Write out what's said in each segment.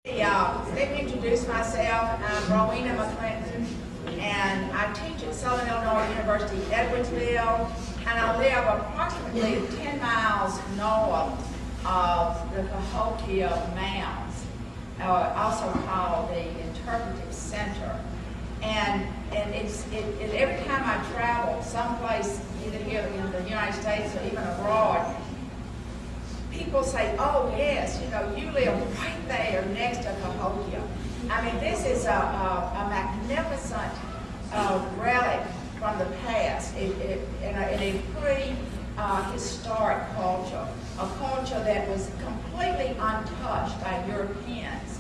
Let me introduce myself. I'm Rowena Mcclinton, and I teach at Southern Illinois University, Edwardsville, and I live approximately 10 miles north of the Cahokia Mounds, also called the Interpretive Center. And every time I travel someplace, either here in the United States or even abroad, people say, oh yes, you live right there next to Cahokia. I mean, this is a magnificent relic from the past, in a pre-historic culture, a culture that was completely untouched by Europeans.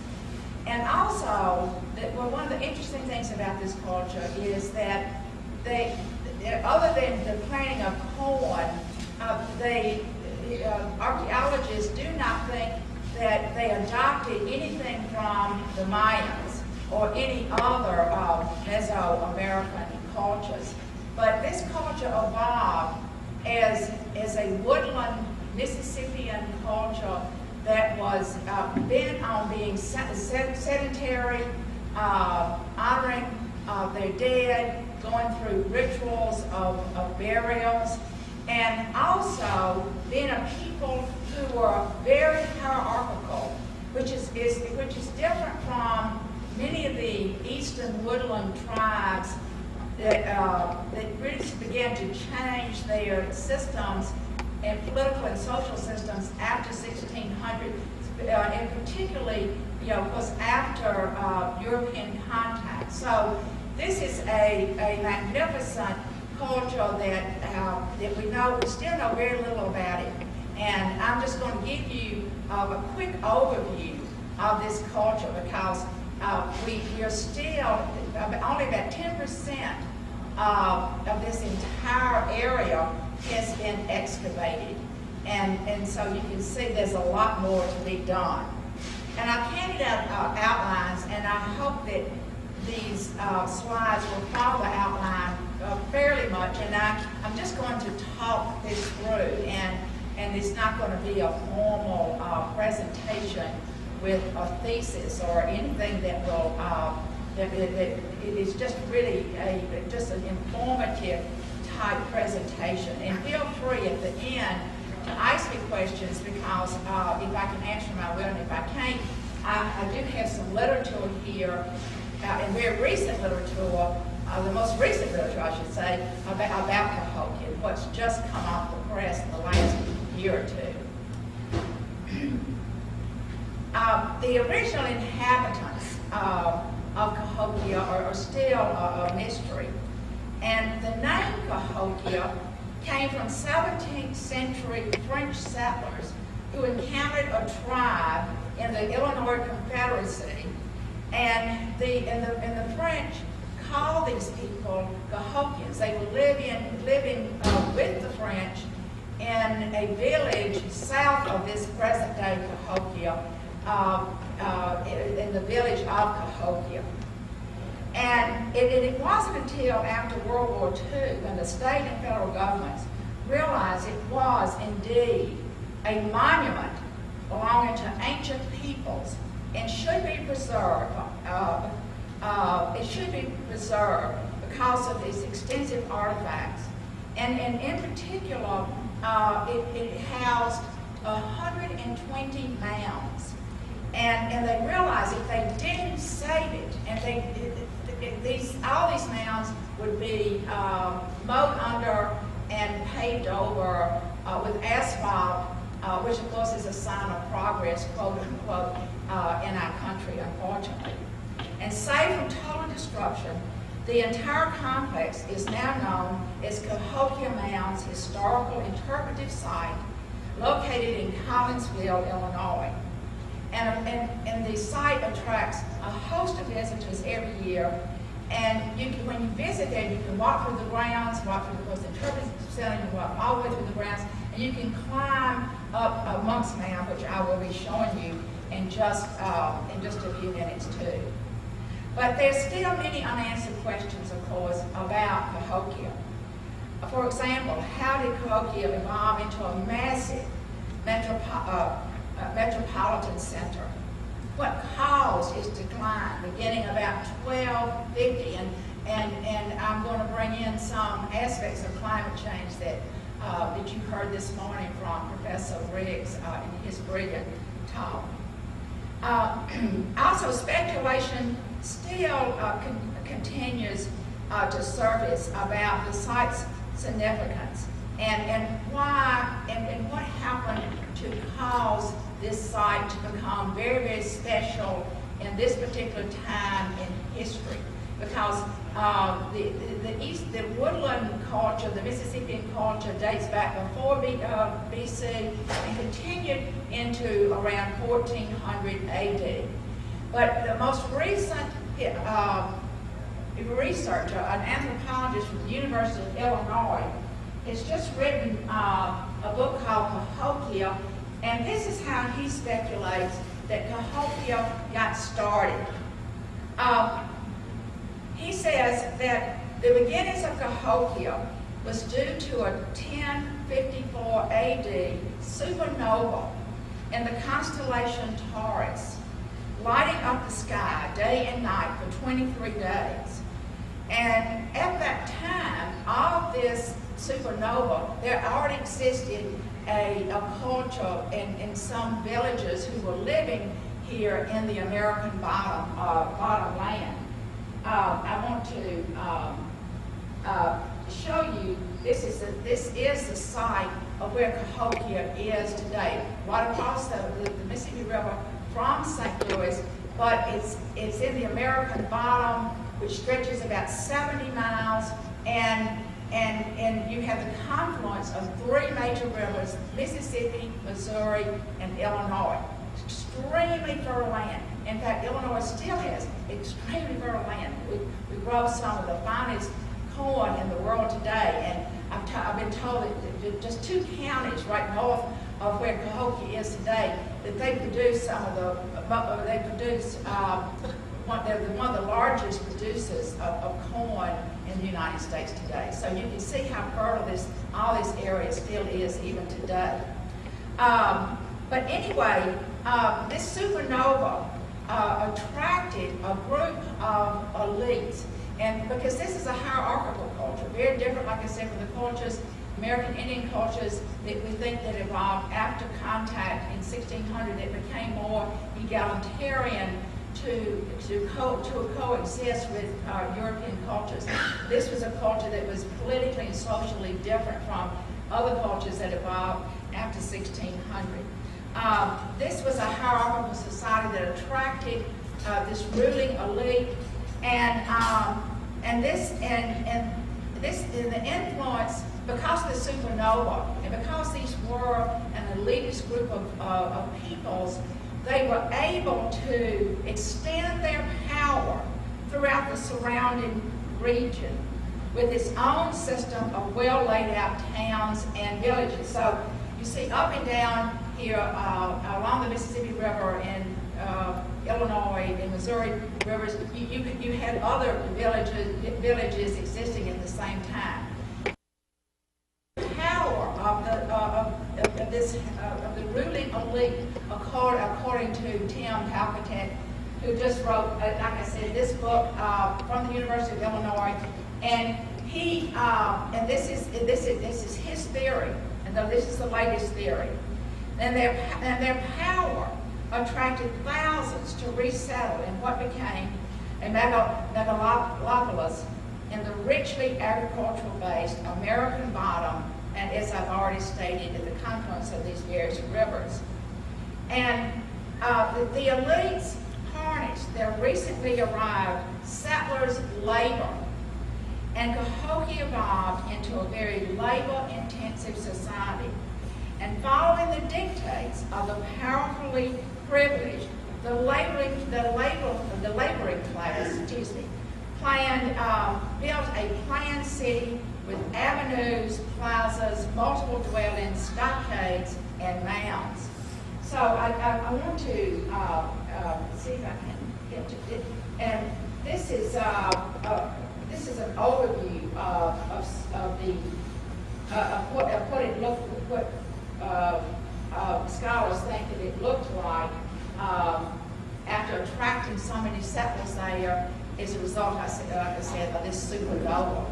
And also, one of the interesting things about this culture is that they, other than the planting of corn, archaeologists do not think that they adopted anything from the Mayans or any other Mesoamerican cultures. But this culture evolved as a woodland Mississippian culture that was bent on being sedentary, honoring their dead, going through rituals of burials, and also being a people who were very hierarchical, which is different from many of the eastern woodland tribes that really began to change their systems and political and social systems after 1600, and particularly, was after European contact. So this is a magnificent culture that we still know very little about it. And I'm just going to give you a quick overview of this culture because we are still, only about 10% of this entire area has been excavated. And so you can see there's a lot more to be done. And I've handed out outlines, and I hope that these slides will follow the outline fairly much, and I'm just going to talk this through, and it's not going to be a formal presentation with a thesis or anything that will, it is just really just an informative type presentation. And feel free at the end to ask me questions because if I can answer them, I will, and if I can't, I do have some literature here, and very recent literature, the most recent literature, I should say, about Cahokia, what's just come off the press in the last year or two. The original inhabitants of Cahokia are still a mystery. And the name Cahokia came from 17th century French settlers who encountered a tribe in the Illinois Confederacy. And the French called these people Cahokians. They were living with the French in a village south of this present-day Cahokia, in the village of Cahokia. And it wasn't until after World War II when the state and federal governments realized it was indeed a monument belonging to ancient peoples and should be preserved. It should be preserved because of these extensive artifacts. And in particular, it housed 120 mounds. And they realized if they didn't save it, and all these mounds would be mowed under and paved over with asphalt, which of course is a sign of progress, quote unquote, in our country, unfortunately. And saved from total destruction, the entire complex is now known as Cahokia Mounds Historical Interpretive Site, located in Collinsville, Illinois. And the site attracts a host of visitors every year. And when you visit there, you can walk through the grounds, walk through the interpretive center, you can walk all the way through the grounds, and you can climb up a monk's mound, which I will be showing you in just a few minutes too. But there's still many unanswered questions, of course, about Cahokia. For example, how did Cahokia evolve into a massive metropolitan center? what caused its decline, beginning about 1250, and I'm going to bring in some aspects of climate change that you heard this morning from Professor Riggs in his brilliant talk. Also, speculation still continues to surface about the site's significance and why and what happened to cause this site to become very, very special in this particular time in history. Because the woodland culture, the Mississippian culture, dates back before BC and continued into around 1400 AD. But the most recent researcher, an anthropologist from the University of Illinois, has just written a book called Cahokia, and this is how he speculates that Cahokia got started. He says that the beginnings of Cahokia was due to a 1054 AD supernova in the constellation Taurus, lighting up the sky day and night for 23 days. And at that time, of this supernova, there already existed a culture in some villages who were living here in the American bottom land. I want to show you, this is the site of where Cahokia is today, right across the Mississippi River from St. Louis, but it's in the American bottom, which stretches about 70 miles, and you have the confluence of three major rivers, Mississippi, Missouri, and Illinois. Extremely fertile land. In fact, Illinois still has extremely fertile land. We grow some of the finest corn in the world today, and I've been told that just two counties right north of where Cahokia is today, that they produce one of the largest producers of corn in the United States today. So you can see how fertile all this area still is even today. But anyway, this supernova attracted a group of elites, and because this is a hierarchical culture, very different, like I said, from the cultures, American Indian cultures that we think that evolved after contact in 1600, that became more egalitarian to coexist with European cultures. This was a culture that was politically and socially different from other cultures that evolved after 1600. This was a hierarchical society that attracted this ruling elite, and the influence, because of the supernova, and because these were an elitist group of peoples, they were able to extend their power throughout the surrounding region with its own system of well laid out towns and villages. So you see up and down here along the Mississippi River in Illinois and Missouri rivers, you had other villages existing at the same time. The power of the ruling elite, according to Tim Palcatet, who just wrote, like I said, this book from the University of Illinois, and he and this is his theory, and this is the latest theory. And their power attracted thousands to resettle in what became a megalopolis in the richly agricultural-based American bottom, and as I've already stated, at the confluence of these various rivers. And the elites harnessed their recently arrived settlers' labor, and Cahokia evolved into a very labor-intensive society. And following the dictates of the powerfully privileged, the laboring class, built a planned city with avenues, plazas, multiple dwellings, stockades, and mounds. So I want to see if I can get to it. And this is an overview of what it looked, what scholars think that it looked like after attracting so many settlers there as a result, like I said, of this super gold.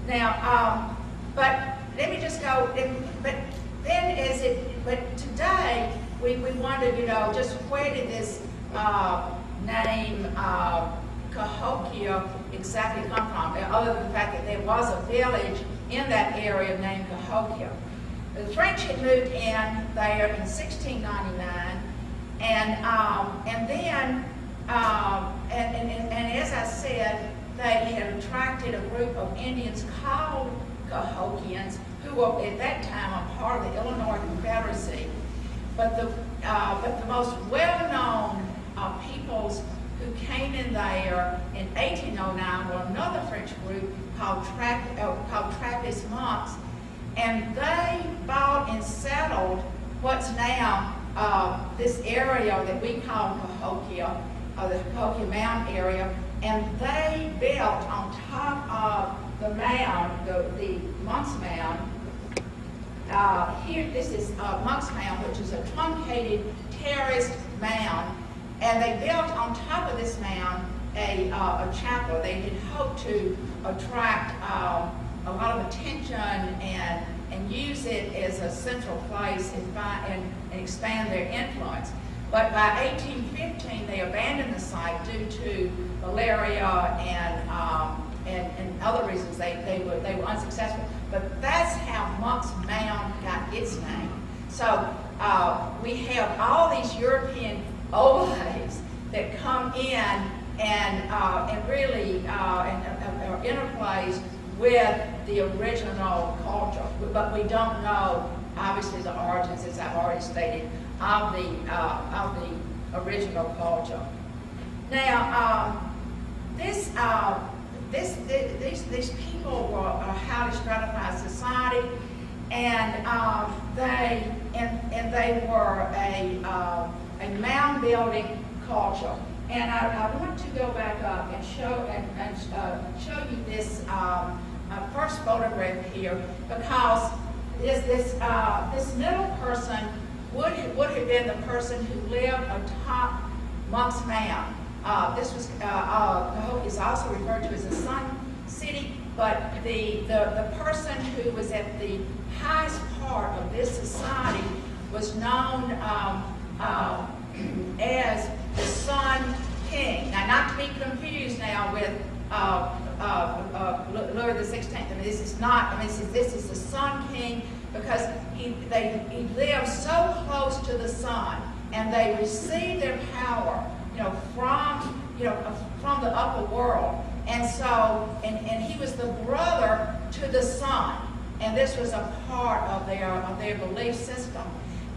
Now, but let me just go, but today, we wondered, just where did this name Cahokia exactly come from, other than the fact that there was a village in that area named Cahokia. The French had moved in there in 1699, and as I said, they had attracted a group of Indians called Cahokians, who were at that time a part of the Illinois Confederacy. But the most well-known peoples who came in there in 1809 were another French group called Trappist monks, and they bought and settled what's now this area that we call Cahokia, the Cahokia Mound area, and they built on top of the mound, the Monk's Mound. Here, this is Monk's Mound, which is a truncated terraced mound, and they built on top of this mound a chapel. They had hoped to attract a lot of attention and use it as a central place and expand their influence. But by 1815, they abandoned the site due to malaria and other reasons. They were unsuccessful. But that's how Monk's Mound got its name. So we have all these European overlays that come in and really interplays with the original culture. But we don't know, obviously, the origins, as I've already stated, of the original culture. Now, these people were a highly stratified society, and they were a mound building culture. And I want to go back up and show you this first photograph here, because this middle person would have been the person who lived atop Monk's Mound. This was Cahokia is also referred to as the Sun City, but the person who was at the highest part of this society was known as the Sun King. Now, not to be confused now with Louis XVI. I mean, this is not. I mean, this is the Sun King because he lived so close to the sun, and they received their power, from the upper world. And so, and he was the brother to the sun, and this was a part of their belief system.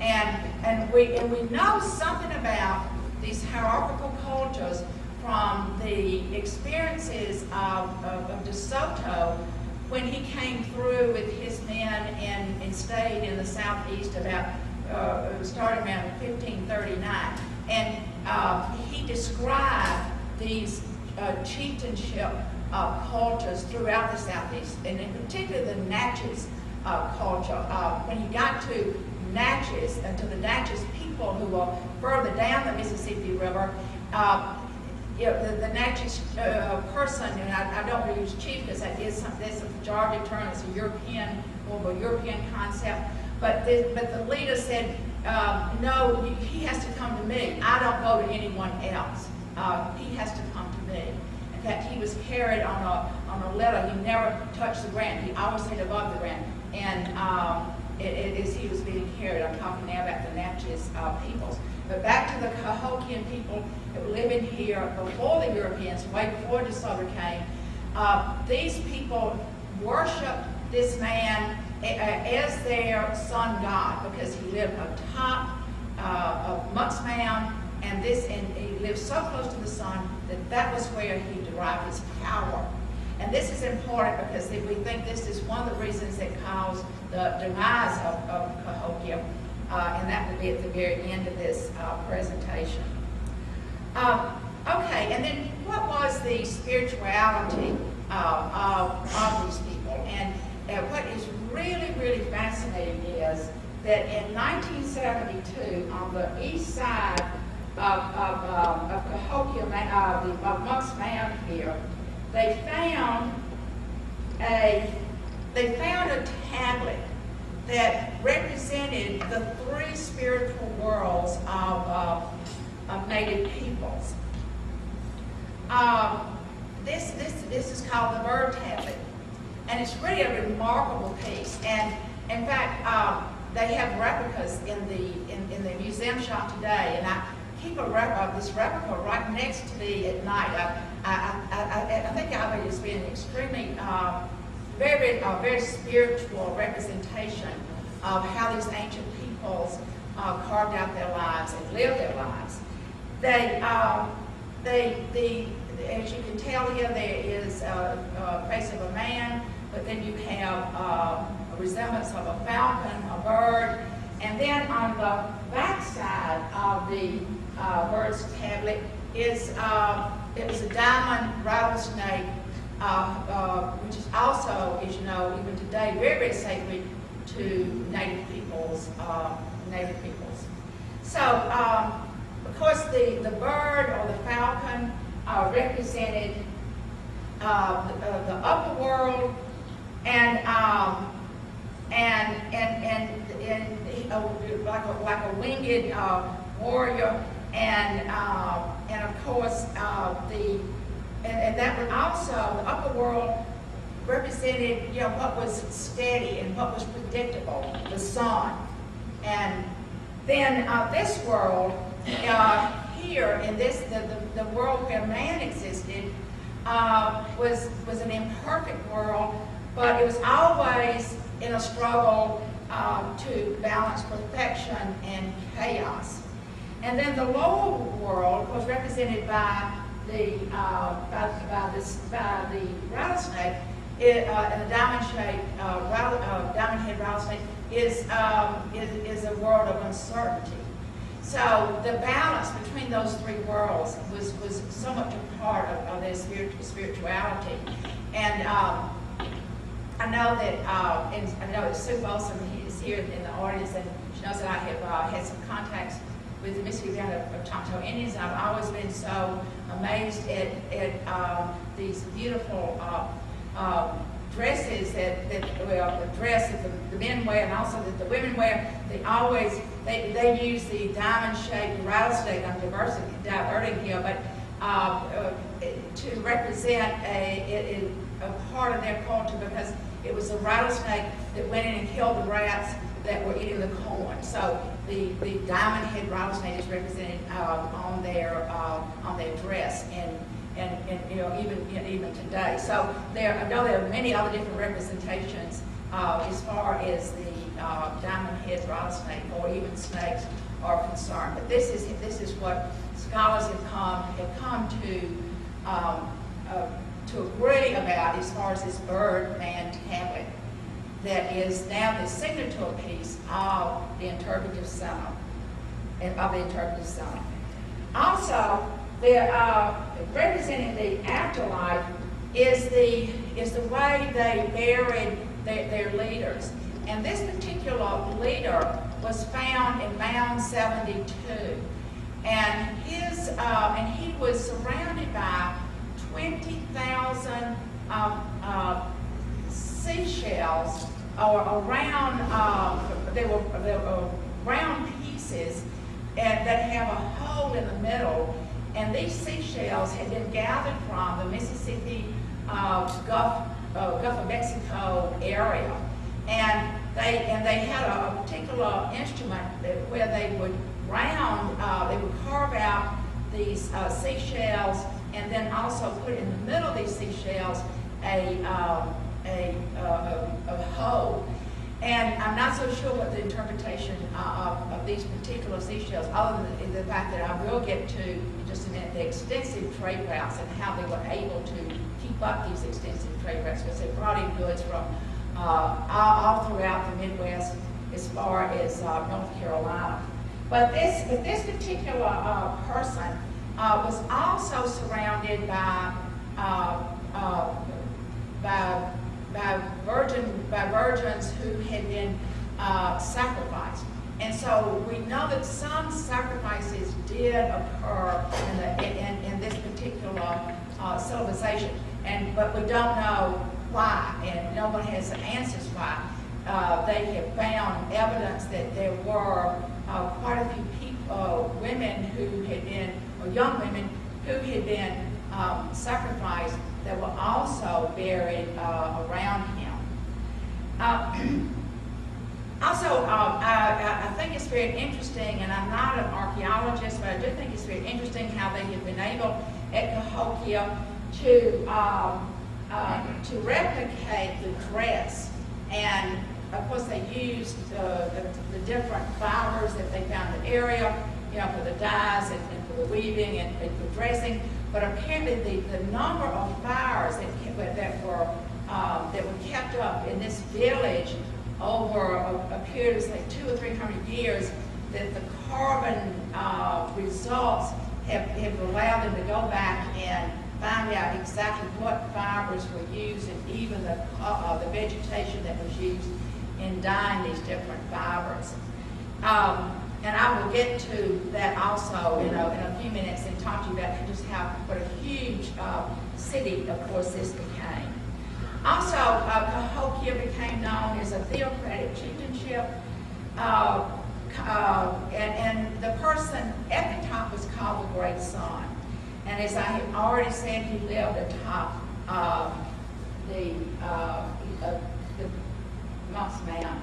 And we know something about these hierarchical cultures from the experiences of De Soto when he came through with his men and stayed in the southeast starting around 1539. And he described these chieftainship cultures throughout the southeast, and in particular the Natchez culture. When he got to Natchez, to the Natchez people who were further down the Mississippi River, the Natchez person, and I don't really use chief because that's a pejorative term, it's a European, more of a European concept, but the leader said, no, he has to come to me. I don't go to anyone else. He has to come to me. In fact, he was carried on a litter. He never touched the ground. He always stayed above the ground. And as he was being carried, I'm talking now about the Natchez peoples. But back to the Cahokian people that were living here before the Europeans, way before De Soto came. These people worshiped this man as their sun god because he lived atop of Monk's Mound, and he lived so close to the sun that was where he derived his power. And this is important because we think this is one of the reasons that caused the demise of Cahokia, and that will be at the very end of this presentation. Okay, and then what was the spirituality of these people? And what is really, really fascinating is that in 1972, on the east side Cahokia, the Monk's Mound here, they found a tablet that represented the three spiritual worlds of Native peoples. This is called the Bird Tablet, and it's really a remarkable piece. And in fact, they have replicas in the museum shop today, and I keep this replica right next to me at night. I think of it as being extremely, very spiritual representation of how these ancient peoples carved out their lives and lived their lives. As you can tell here, there is a face of a man, but then you have a resemblance of a falcon, a bird, and then on the back side of the bird's tablet is it was a diamond rattlesnake, which is also, as you know, even today, very, very sacred to Native peoples. So, of course, the bird or the falcon represented the upper world, and like a winged warrior, and of course and that would also, the upper world represented, you know, what was steady and what was predictable, the sun. And then this world here in this the world where man existed was an imperfect world, but it was always in a struggle to balance perfection and chaos. And then the lower world was represented by the rattlesnake, and the diamond-shaped diamond-head rattlesnake is a world of uncertainty. So the balance between those three worlds was so much a part of their spirituality. And I know that Sue Folsom is here in the audience, and she knows that I have had some contacts with the Mississippi Band of Choctaw Indians. And I've always been so amazed at these beautiful dresses the dress that the men wear and also that the women wear. They use the diamond-shaped rattlesnake. I'm diverting here, but to represent a part of their culture, because it was a rattlesnake that went in and killed the rats that were eating the corn. So the diamond-head rattlesnake is represented on their dress, and you know, even today. So I know there are many other different representations as far as the diamond-head rattlesnake or even snakes are concerned. But this is what scholars have come to agree about as far as this bird-man tablet that is now the signature piece of the interpretive center. Also, representing the afterlife is the way they buried their leaders. And this particular leader was found in Mound 72, and he was surrounded by 20,000 seashells, or they were round pieces that have a hole in the middle. And these seashells had been gathered from the Mississippi Gulf of Mexico area, and they had a particular instrument where they would carve out these seashells, and then also put in the middle of these seashells a hole. And I'm not so sure what the interpretation of these particular seashells, other than the fact that I will get to in just a minute the extensive trade routes and how they were able to keep up these extensive trade routes, because they brought in goods from all throughout the Midwest as far as North Carolina. But this particular person was also surrounded by virgins who had been sacrificed. And so we know that some sacrifices did occur in this particular civilization, but we don't know why, and no one has the answers why. They have found evidence that there were quite a few people, women who had been, or young women who had been sacrificed that were also buried around him. Also, I think it's very interesting, and I'm not an archaeologist, but I do think it's very interesting how they have been able at Cahokia to replicate the dress. And of course, they used the different fibers that they found in the area, for the dyes and for the weaving and for dressing. But apparently, the number of fires that were kept up in this village over a period of say 200 or 300 years, that the carbon results have allowed them to go back and find out exactly what fibers were used, and even the vegetation that was used in dyeing these different fibers. And I will get to that also in a few minutes and talk to you about just what a huge city, of course, this became. Also, Cahokia became known as a theocratic chieftainship, and the person at the top was called the Great Sun. And as I have already said, he lived atop the Moss Mound.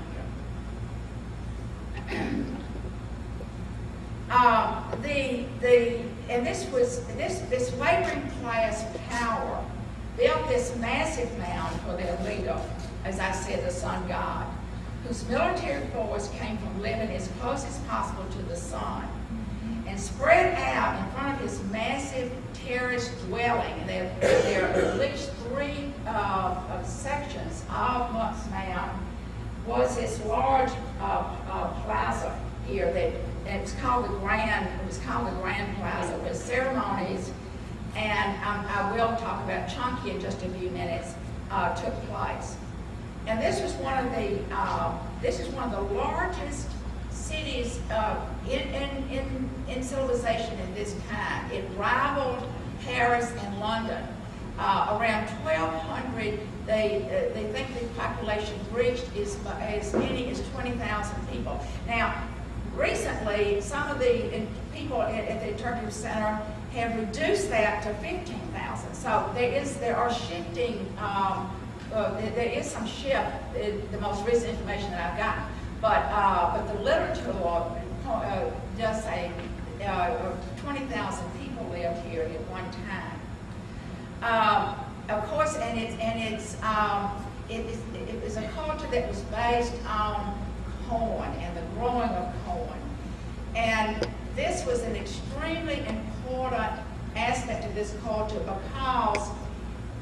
And this laboring class power built this massive mound for their leader, as I said, the sun god, whose military force came from living as close as possible to the sun, and spread out in front of his massive terraced dwelling. And there are at least three sections of Moss Mound. Was this large plaza here that it was called the Grand Plaza, with ceremonies, and I will talk about Chunky in just a few minutes, took place. And this was one of the largest cities in civilization in this kind. It rivaled Paris and London. Around 1,200, they think the population reached as many as 20,000 people. Now, recently, some of the people at the Interpretive Center have reduced that to 15,000. So there are shifting. There is some shift in the most recent information that I've gotten, but the literature does say 20,000 people lived here at one time. Of course, it was a culture that was based on corn and the growing of corn, and this was an extremely important aspect of this culture because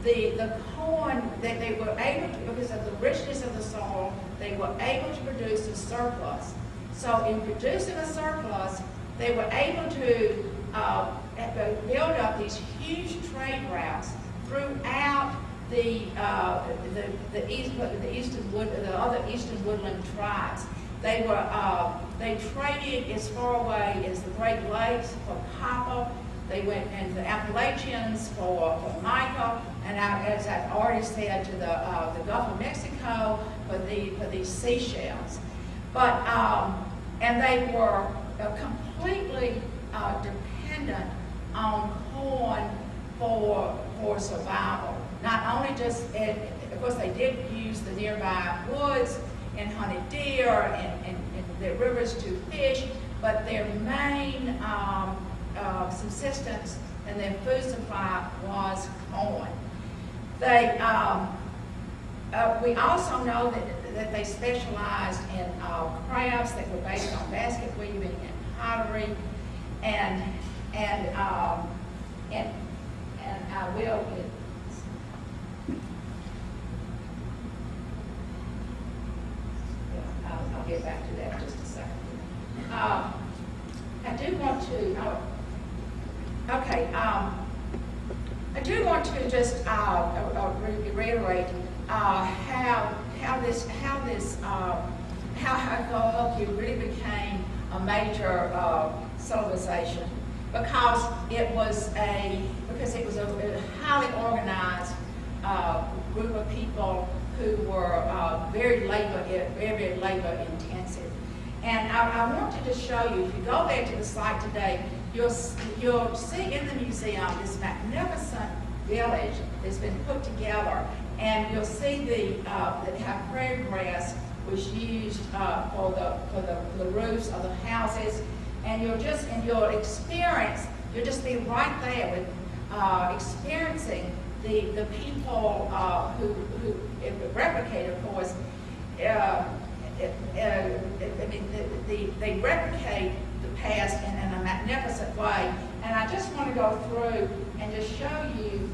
the corn that they were able to, because of the richness of the soil, they were able to produce a surplus. So in producing a surplus, they were able to build up these huge trade routes throughout the other eastern woodland tribes. They traded as far away as the Great Lakes for copper. They went into the Appalachians for mica, and as I've already said, to the Gulf of Mexico for these seashells. But and they were completely dependent on corn for survival. Not only just, of course, they did use the nearby woods and hunted deer and the rivers to fish, but their main subsistence and their food supply was corn. We also know that they specialized in crafts that were based on basket weaving and pottery, and I will. I'll get back to that in just a second. I do want to just reiterate how Cahokia really became a major civilization because it was a highly organized group of people who were very labor intensive. And I wanted to show you, if you go there to the site today, you'll see in the museum this magnificent village that's been put together, and you'll see how prairie grass was used for the roofs of the houses, and you'll just be right there with experiencing the people who replicate, of course. They replicate the past in a magnificent way, and I just want to go through and just show you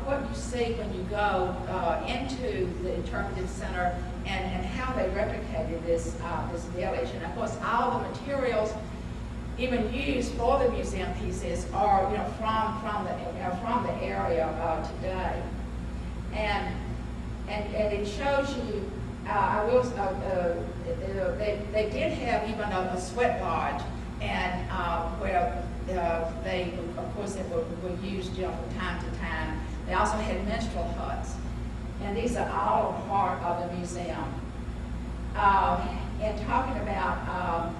what you see when you go into the interpretive center and how they replicated this village. And of course, all the materials even used for the museum pieces are from the area today, and it shows you. They did have even a sweat lodge, and where they, of course, were used from time to time. They also had minstrel huts, and these are all a part of the museum. And talking about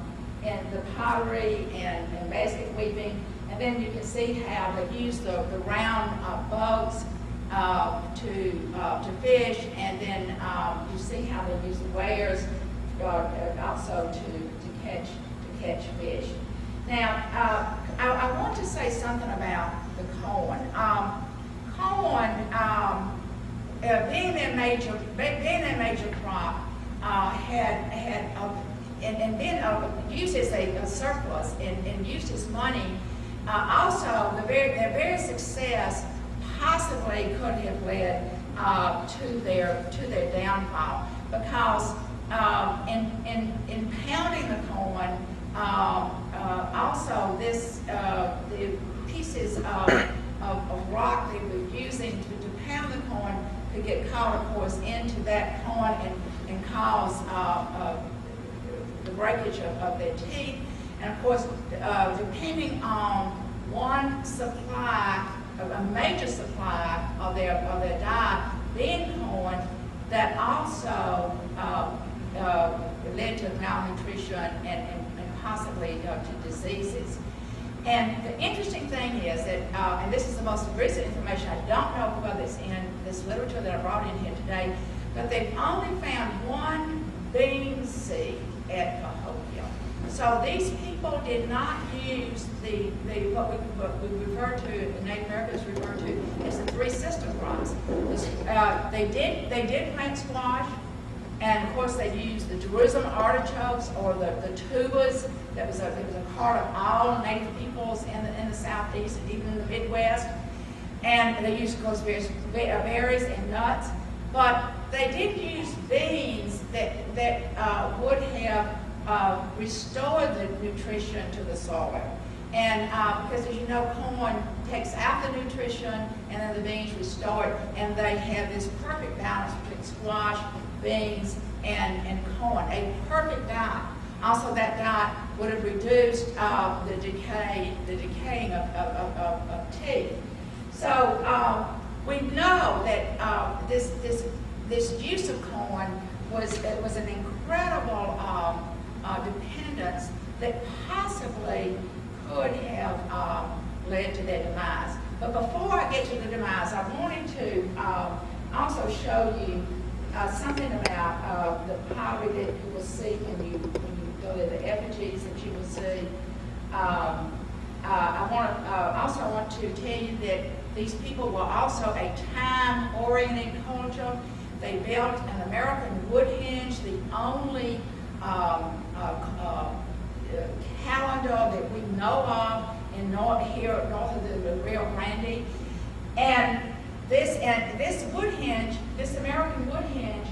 and the pottery and basket weaving, and then you can see how they use the round boats to fish, and then you see how they use the weirs also to catch fish. Now, I want to say something about the corn. Being their major crop, and then used as a surplus and used as money. Also, their very success possibly could have led to their downfall, because in pounding the corn, also the pieces of rock they were using to pound the corn could get caught, of course, into that corn and cause the breakage of their teeth. And of course, depending on one supply, a major supply of their diet being corn, that also led to malnutrition and possibly to diseases. And the interesting thing is that, and this is the most recent information, I don't know whether it's in this literature that I brought in here today, but they've only found one bean seed at Cahokia. So these people did not use what we refer to, the Native Americans refer to as the three system crops. They did plant squash, and of course they used the Jerusalem artichokes or the tubers. That was a part of all Native peoples in the Southeast and even in the Midwest. And they used, of course, various berries and nuts. But they did use beans that would have restored the nutrition to the soil. And because, as you know, corn takes out the nutrition, and then the beans restore it, and they have this perfect balance between squash, beans, and corn, a perfect diet. Also, that diet would have reduced the decaying of teeth. So we know that this use of corn was an incredible dependence that possibly could have led to their demise. But before I get to the demise, I wanted to also show you something about the pottery that you will see when you go to the effigies that you will see. I want to tell you that these people were also a time-oriented culture. They built an American wood hinge, the only calendar that we know of here north of the Rio Grande. And this American wood hinge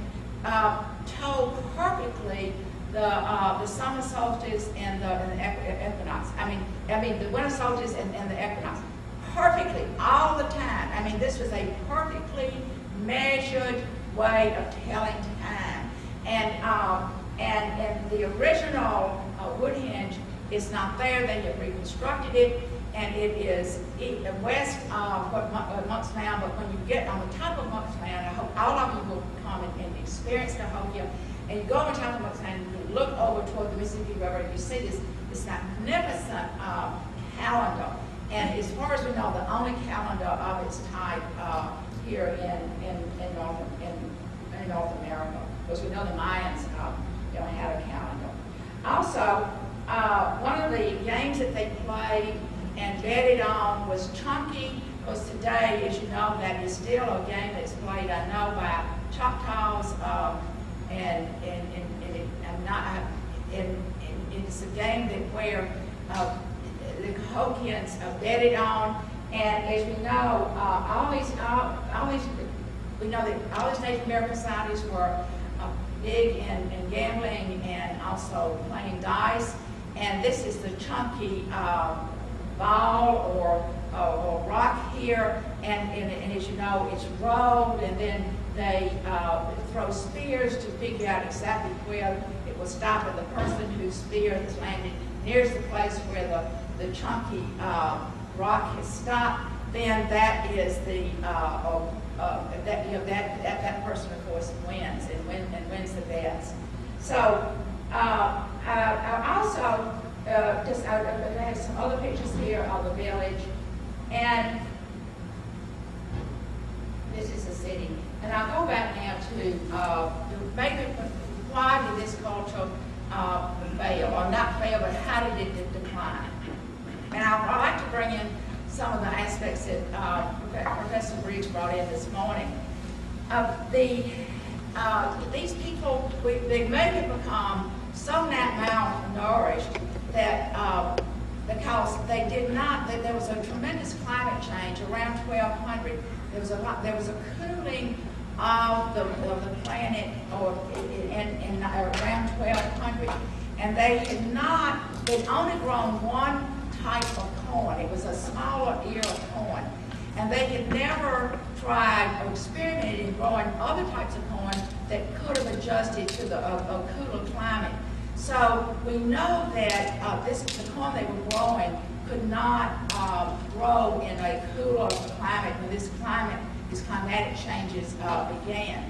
told perfectly the summer solstice and the equinox. I mean the winter solstice and the equinox perfectly all the time. I mean, this was a perfectly measured way of telling time. And the original wood hinge is not there. They have reconstructed it, and it is west of Monk's Mound. But when you get on the top of Monk's Mound, I hope all of you will come and experience Cahokia. And you go on top of Monk's Mound, and you look over toward the Mississippi River, and you see this magnificent calendar. And as far as we know, the only calendar of its type here in North America. Because we know the Mayans had a calendar. Also, one of the games that they played and betted on was chunky, because today, as you know, that is still a game that's played, I know, by Choctaws, and it's a game that where the Cahokians betted on, and as we know, we know that all these Native American societies were big in gambling and also playing dice, and this is the chunky ball or rock here, and as you know, it's rolled, and then they throw spears to figure out exactly where it will stop, and the person whose spear has landed nearest the place where the chunky rock has stopped, then that is the that person, of course, wins and wins the bets. So I also I have some other pictures here of the village, and this is the city. And I'll go back now to maybe why did this culture fail, or not fail, but how did it decline? And I'd like to bring in some of the aspects that Professor Briggs brought in this morning. These people, they may have become so malnourished that because they did not, that there was a tremendous climate change around 1200. There was a cooling of the planet in around 1200, and they'd only grown one type of corn. It was a smaller ear of corn, and they had never tried or experimented in growing other types of corn that could have adjusted to a cooler climate. So we know that the corn they were growing could not grow in a cooler climate when these climatic changes began.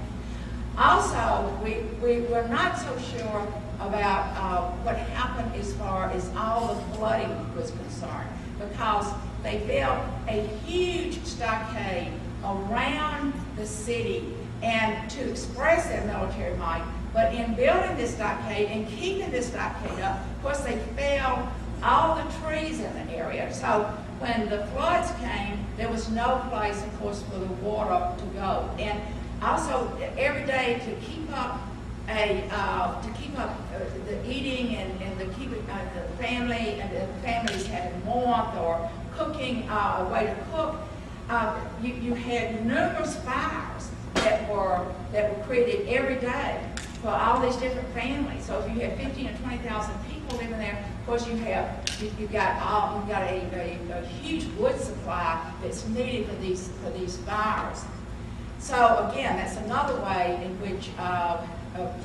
Also, we were not so sure about what happened as far as all the flooding was concerned, because they built a huge stockade around the city and to express their military might. But in building this stockade and keeping this stockade up, of course, they felled all the trees in the area. So when the floods came, there was no place, of course, for the water to go. And also, every day to keep up the eating and to keep the family and the families having warmth or cooking, a way to cook, you had numerous fires that were created every day for all these different families. So if you have 15,000 or 20,000 people living there, of course you've got a huge wood supply that's needed for these fires. So again, that's another way in which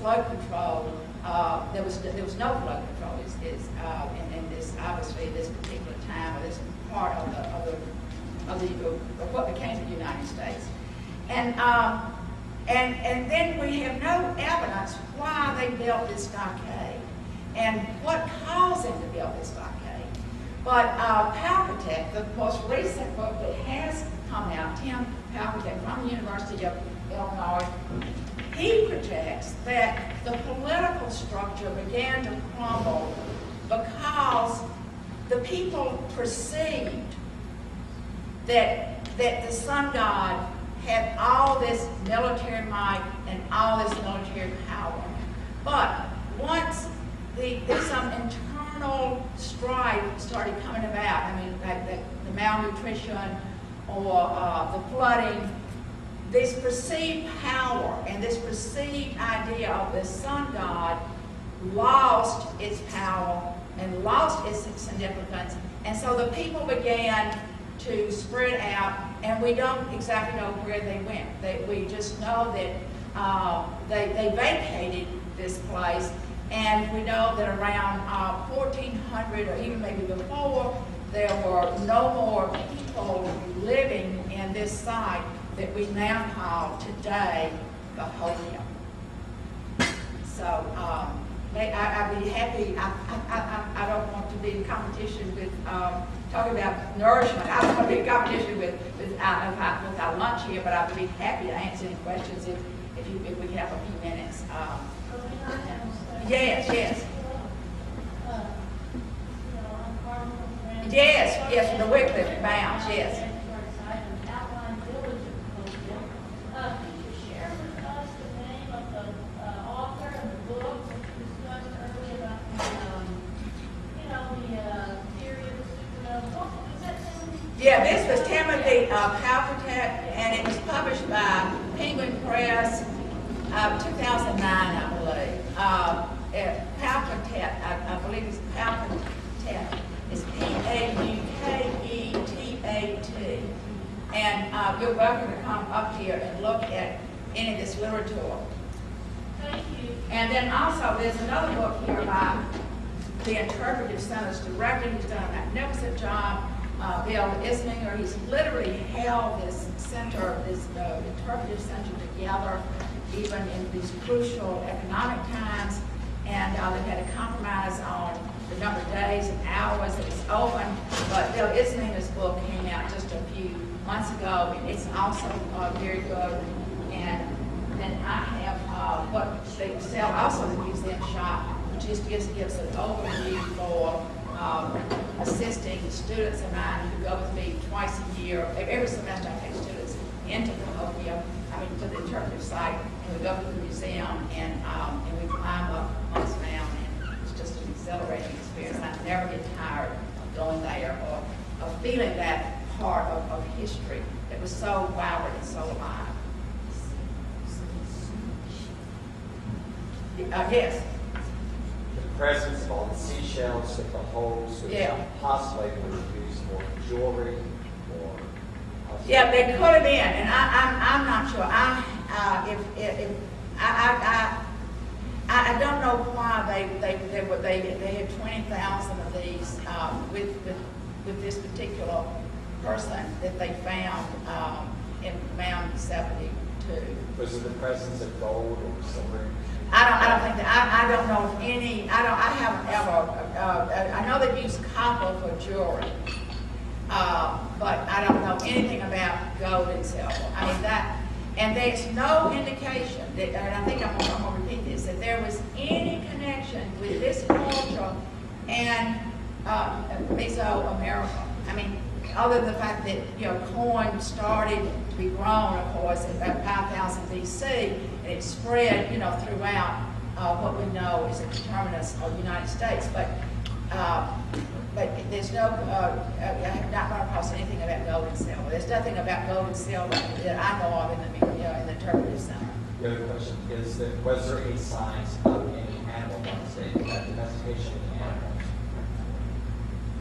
flood control. There was no flood control in this, obviously, this particular time, or this part of what became the United States. And then we have no evidence why they built this stockade and what caused them to build this stockade. But Palpatech, the most recent book that has come out, Tim Palpatech from the University of Illinois, he projects that the political structure began to crumble because the people perceived that the sun god had all this military might and all this military power. But once some internal strife started coming about, I mean, like the malnutrition or the flooding, this perceived power and this perceived idea of the sun god lost its power and lost its significance. And so the people began to spread out, and we don't exactly know where they went. We just know that they vacated this place, And we know that around 1400 or even maybe before, there were no more people living in this site that we now call today Cahokia. So I'd be happy. I don't want to be in competition with talking about nourishment. I don't want to be in competition with our lunch here, but I'd be happy to answer any questions if we can have a few minutes. Yes. Yes, the Wycliffe Mounds, yes. Yeah, this was Timothy Palpitat, and it was published by Penguin Press, 2009, I believe. Palpitat, I believe it's Palpitat. It's P-A-U-K-E-T-A-T. And you're welcome to come up here and look at any of this literature. Thank you. And then also there's another book here by the Interpretive Center's director who's done a magnificent job. Bill Isminger, he's literally held this center, this interpretive center together, even in these crucial economic times. And they've had to compromise on the number of days and hours that it's open. But Bill Isminger's book came out just a few months ago, and it's also very good. And then I have what they sell also in the museum shop, which just gives an overview for assisting students of mine who go with me twice a year. Every semester I take students into Cahokia, to the interpretive site, and we go to the museum, and we climb up Moss Mountain, and it's just an exhilarating experience. I never get tired of going there or of feeling that part of history that was so vibrant and so alive. Yes. The presence of all the seashells at the holes, possibly were used for jewelry or. Yeah, they could have been, and I'm not sure. I don't know why they had 20,000 of these with this particular person that they found in Mound 72. Was it the presence of gold or silver? I don't think that. I don't know if any. I haven't ever. I know they've used copper for jewelry. But I don't know anything about gold and silver. And there's no indication that, and I think I'm going to repeat this, that there was any connection with this culture and Mesoamerica. Other than the fact that corn started to be grown, of course, at about 5000 BC, and it spread, throughout what we know is the terminus of the United States. But there's no, I have not run across anything about gold and silver. There's nothing about gold and silver that I know of in the interpretive center. The other question is that was there any signs of any animal domestication of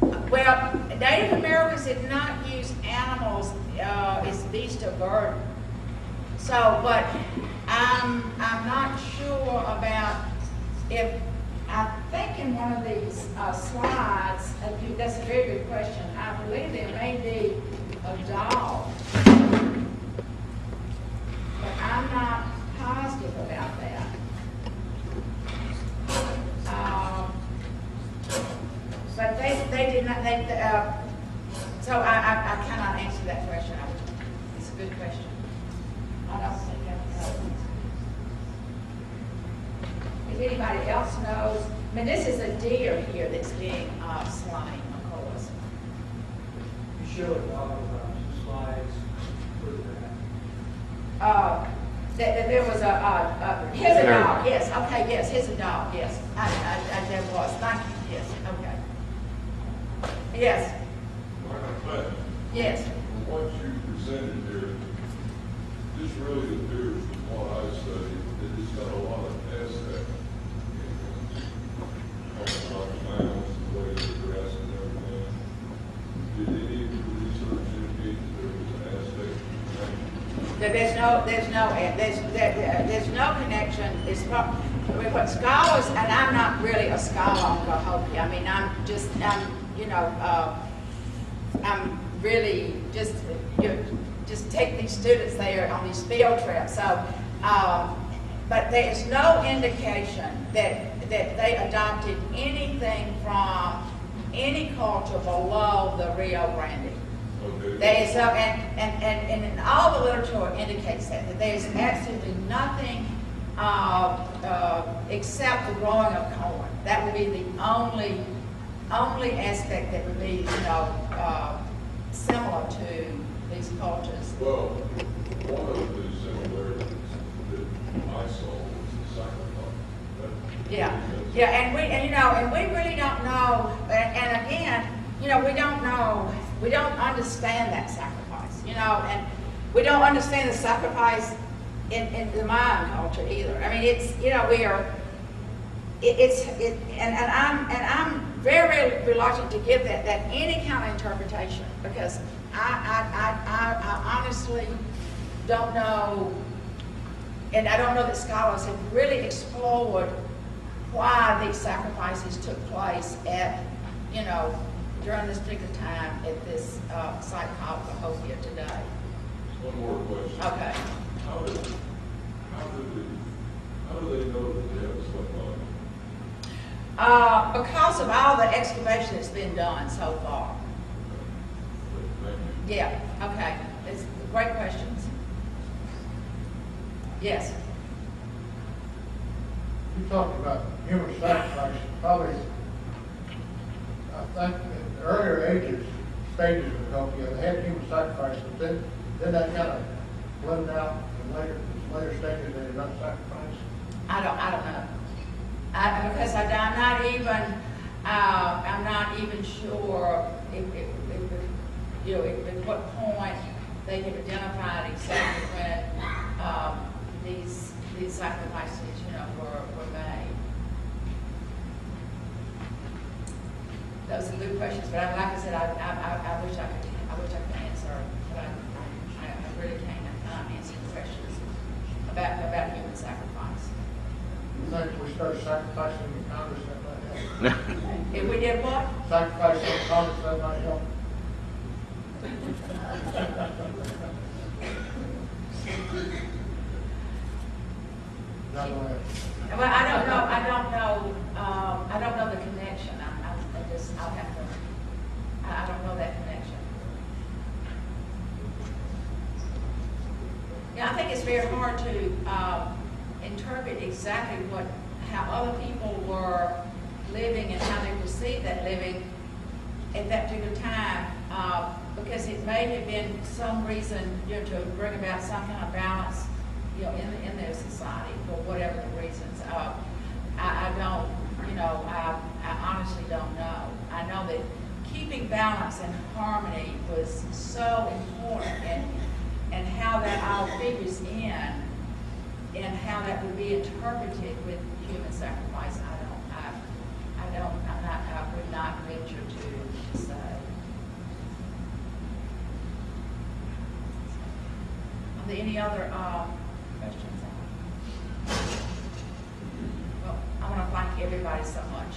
animals? Well, Native Americans did not use animals as beast of burden. So, but I'm not sure about if. I think in one of these slides, that's a very good question. I believe there may be a dog, but I'm not positive about that. But they did not. So I cannot answer that question. It's a good question. I don't think I know. If anybody else knows, this is a deer here that's being slain, of course. You showed a dog on some slides. That there was here's a dog, yes, okay, yes, here's a dog, yes. There was, thank you, yes, okay. Yes. Yes. What you presented here, this really appears from what I studied, that it's got a lot of aspects. Mounds, the way the grass and everything. Did any of the research indicate that there was an aspect There's no connection. What scholars, and I'm not really a scholar on Cahokia. I mean, I'm really just, just take these students there on these field trips. So, but there is no indication that they adopted anything from any culture below the Rio Grande. Okay. There is and all the literature indicates that there is absolutely nothing except the growing of corn. That would be the only aspect that would be, similar to these cultures. Well, one of the similarities that I saw was the sacrifice. Yeah, and we really don't know, and again, we don't understand that sacrifice, and we don't understand the sacrifice in the Mayan culture either. I mean, I'm very reluctant to give that any kind of interpretation, because I honestly don't know, and I don't know that scholars have really explored why these sacrifices took place at, during this particular time at this site called Cahokia today. One more question. Okay. How do they know that they have a slip line? Because of all the excavation that's been done so far. Thank you. Yeah, okay. It's great questions. Yes. You talked about human sacrifice, probably, I think in the earlier stages of Cahokia, they had human sacrifice, but then that kind of blended out in later stages they did not sacrifice. I don't know. Because I'm not even sure if at what point they have identified exactly when these sacrifices, were made. Those are good questions, but like I said, I wish I could answer, but I really can't answer the questions about human sacrifice. You think if we start sacrificing in Congress, that might help? If we did what? Sacrificing in Congress, that might help. Not gonna happen. Well, I don't know the connection. I don't know that connection. Yeah, I think it's very hard to interpret exactly how other people were living and how they perceived that living at that particular time, because it may have been some reason, to bring about some kind of balance, in their society for whatever the reasons. I don't, I honestly don't know. I know that keeping balance and harmony was so important, and how that all figures in, and how that would be interpreted with human sacrifice, I would not venture to say. Are there any other questions? Well, I want to thank everybody so much.